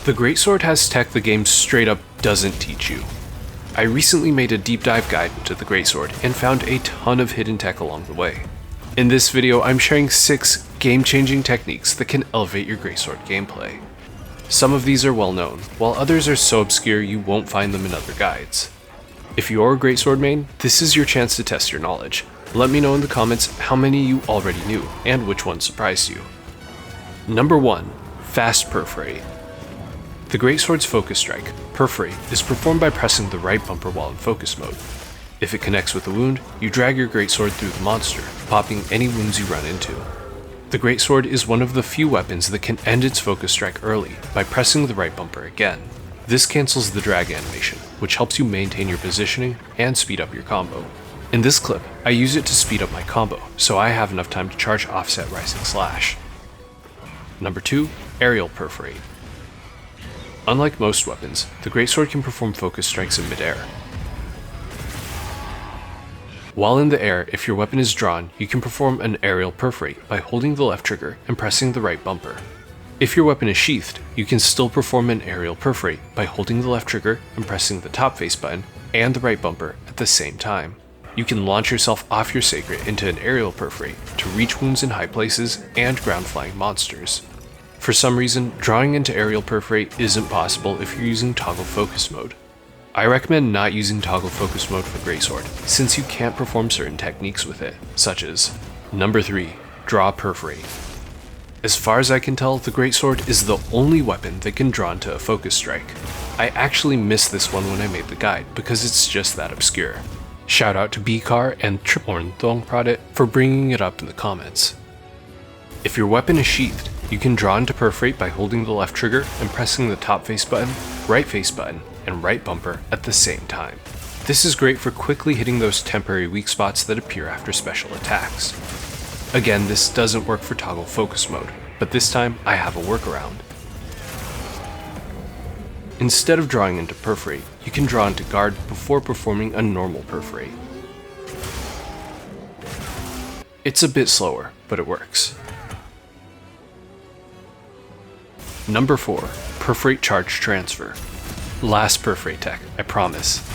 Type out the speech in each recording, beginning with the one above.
The greatsword has tech the game straight up doesn't teach you. I recently made a deep dive guide into the greatsword and found a ton of hidden tech along the way. In this video, I'm sharing 6 game-changing techniques that can elevate your greatsword gameplay. Some of these are well known, while others are so obscure you won't find them in other guides. If you're a greatsword main, this is your chance to test your knowledge. Let me know in the comments how many you already knew, and which one surprised you. Number 1. Fast Perforate. The greatsword's focus strike, Perforate, is performed by pressing the right bumper while in focus mode. If it connects with a wound, you drag your greatsword through the monster, popping any wounds you run into. The greatsword is one of the few weapons that can end its focus strike early by pressing the right bumper again. This cancels the drag animation, which helps you maintain your positioning and speed up your combo. In this clip, I use it to speed up my combo, so I have enough time to charge offset rising slash. Number 2. Aerial Perforate. Unlike most weapons, the greatsword can perform focus strikes in midair. While in the air, if your weapon is drawn, you can perform an aerial perforate by holding the left trigger and pressing the right bumper. If your weapon is sheathed, you can still perform an aerial perforate by holding the left trigger and pressing the top face button and the right bumper at the same time. You can launch yourself off your sacred into an aerial perforate to reach wounds in high places and ground flying monsters. For some reason, drawing into aerial perforate isn't possible if you're using toggle focus mode. I recommend not using toggle focus mode for greatsword, since you can't perform certain techniques with it, such as Number 3. Draw Perforate. As far as I can tell, the greatsword is the only weapon that can draw into a focus strike. I actually missed this one when I made the guide, because it's just that obscure. Shout out to Bkar and Tripornthongpradet for bringing it up in the comments. If your weapon is sheathed, you can draw into Perforate by holding the left trigger and pressing the top face button, right face button, and right bumper at the same time. This is great for quickly hitting those temporary weak spots that appear after special attacks. Again, this doesn't work for toggle focus mode, but this time I have a workaround. Instead of drawing into Perforate, you can draw into guard before performing a normal Perforate. It's a bit slower, but it works. Number 4. Perforate Charge Transfer. Last Perforate tech, I promise.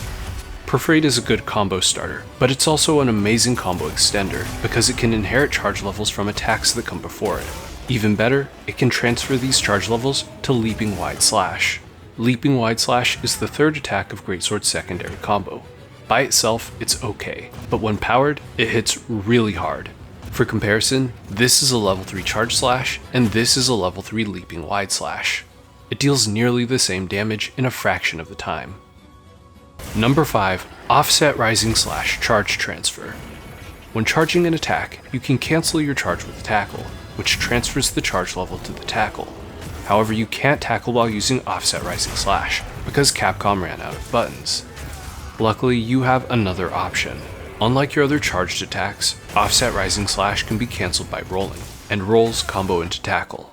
Perforate is a good combo starter, but it's also an amazing combo extender because it can inherit charge levels from attacks that come before it. Even better, it can transfer these charge levels to Leaping Wide Slash. Leaping Wide Slash is the third attack of greatsword's secondary combo. By itself, it's okay, but when powered, it hits really hard. For comparison, this is a level 3 charge slash, and this is a level 3 leaping wide slash. It deals nearly the same damage in a fraction of the time. Number 5. Offset rising slash charge transfer. When charging an attack, you can cancel your charge with tackle, which transfers the charge level to the tackle. However, you can't tackle while using offset rising slash, because Capcom ran out of buttons. Luckily, you have another option. Unlike your other charged attacks, offset rising slash can be cancelled by rolling, and rolls combo into tackle.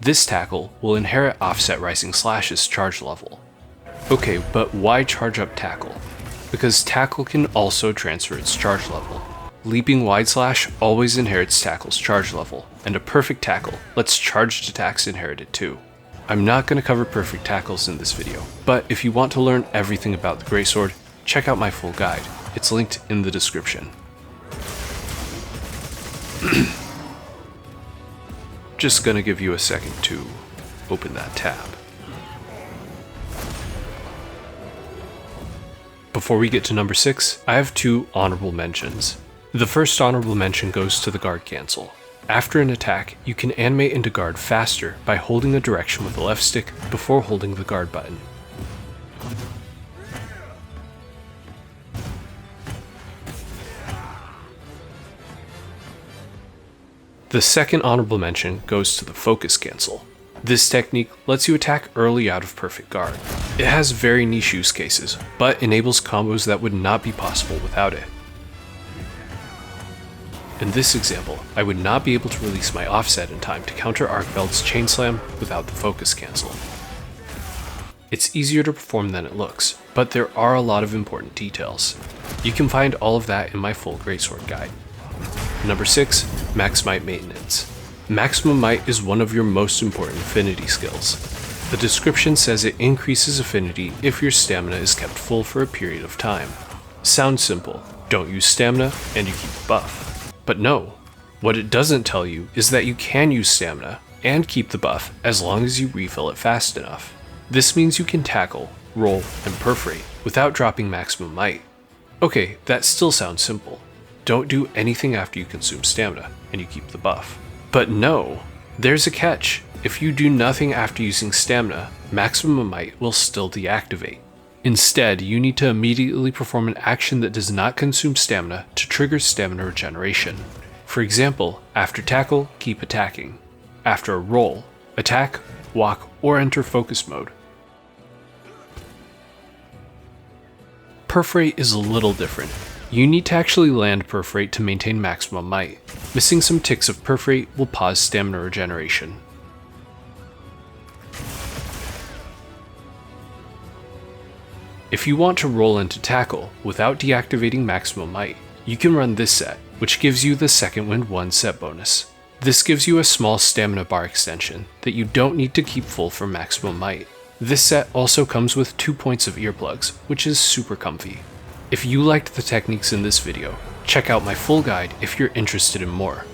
This tackle will inherit offset rising slash's charge level. Okay, but why charge up tackle? Because tackle can also transfer its charge level. Leaping wide slash always inherits tackle's charge level, and a perfect tackle lets charged attacks inherit it too. I'm not going to cover perfect tackles in this video, but if you want to learn everything about the greatsword, check out my full guide. It's linked in the description. Just gonna give you a second to open that tab. Before we get to number 6, I have 2 honorable mentions. The first honorable mention goes to the guard cancel. After an attack, you can animate into guard faster by holding a direction with the left stick before holding the guard button. The second honorable mention goes to the focus cancel. This technique lets you attack early out of perfect guard. It has very niche use cases, but enables combos that would not be possible without it. In this example, I would not be able to release my offset in time to counter Arcveld's chain slam without the focus cancel. It's easier to perform than it looks, but there are a lot of important details. You can find all of that in my full greatsword guide. Number 6. Max Might Maintenance. Maximum Might is one of your most important affinity skills. The description says it increases affinity if your stamina is kept full for a period of time. Sounds simple. Don't use stamina and you keep the buff. But no, what it doesn't tell you is that you can use stamina and keep the buff as long as you refill it fast enough. This means you can tackle, roll, and perforate without dropping maximum might. Okay, that still sounds simple. Don't do anything after you consume stamina and you keep the buff. But no, there's a catch. If you do nothing after using stamina, maximum might will still deactivate. Instead, you need to immediately perform an action that does not consume stamina to trigger stamina regeneration. For example, after tackle, keep attacking. After a roll, attack, walk, or enter focus mode. Perforate is a little different. You need to actually land Perforate to maintain maximum might. Missing some ticks of Perforate will pause stamina regeneration. If you want to roll into tackle without deactivating maximum might, you can run this set, which gives you the Second Wind 1 set bonus. This gives you a small stamina bar extension that you don't need to keep full for maximum might. This set also comes with 2 points of earplugs, which is super comfy. If you liked the techniques in this video, check out my full guide if you're interested in more.